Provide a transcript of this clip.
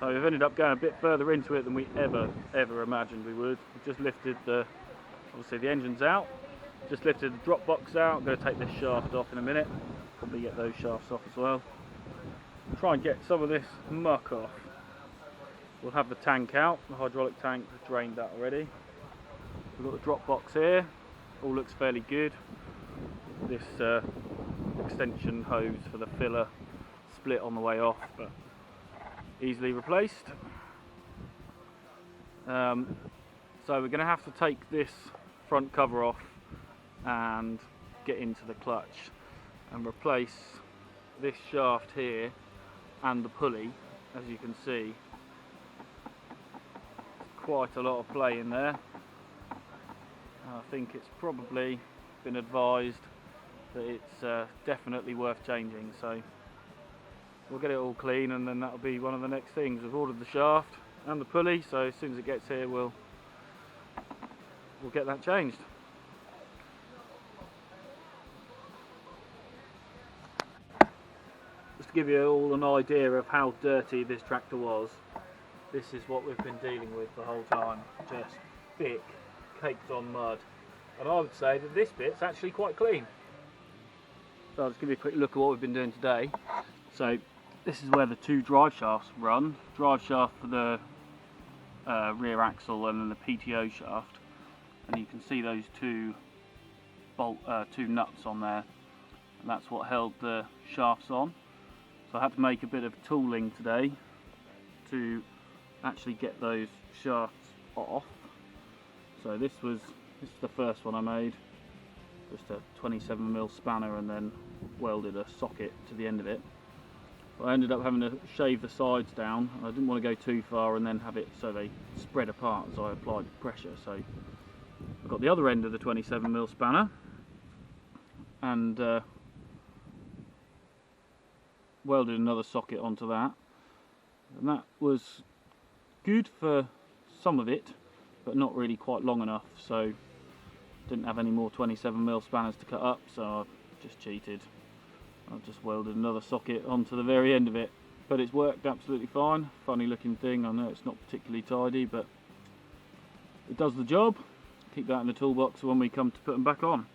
So we've ended up going a bit further into it than we ever imagined we would. We've just lifted obviously the engine's out, just lifted the drop box out. I'm going to take this shaft off in a minute, probably get those shafts off as well. Try and get some of this muck off. We'll have the tank out, the hydraulic tank, we've drained that already. We've got the drop box here, all looks fairly good. This extension hose for the filler split on the way off, but easily replaced. So we're going to have to take this front cover off and get into the clutch and replace this shaft here and the pulley. As you can see, quite a lot of play in there. I think it's probably been advised that it's definitely worth changing, so we'll get it all clean and then that'll be one of the next things. We've ordered the shaft and the pulley, so as soon as it gets here we'll get that changed. Just to give you all an idea of how dirty this tractor was, this is what we've been dealing with the whole time. Just thick, caked on mud. And I would say that this bit's actually quite clean. So I'll just give you a quick look at what we've been doing today. So this is where the two drive shafts run. Drive shaft for the rear axle and then the PTO shaft. And you can see those two nuts on there. And that's what held the shafts on. So I had to make a bit of tooling today to actually get those shafts off. So this is the first one I made. Just a 27mm spanner and then welded a socket to the end of it. I ended up having to shave the sides down. I didn't want to go too far and then have it so they spread apart as I applied pressure. So I got the other end of the 27mm spanner and welded another socket onto that. And that was good for some of it, but not really quite long enough. So didn't have any more 27mm spanners to cut up, so I just cheated. I've just welded another socket onto the very end of it, but it's worked absolutely fine. Funny looking thing, I know it's not particularly tidy, but it does the job. Keep that in the toolbox when we come to put them back on.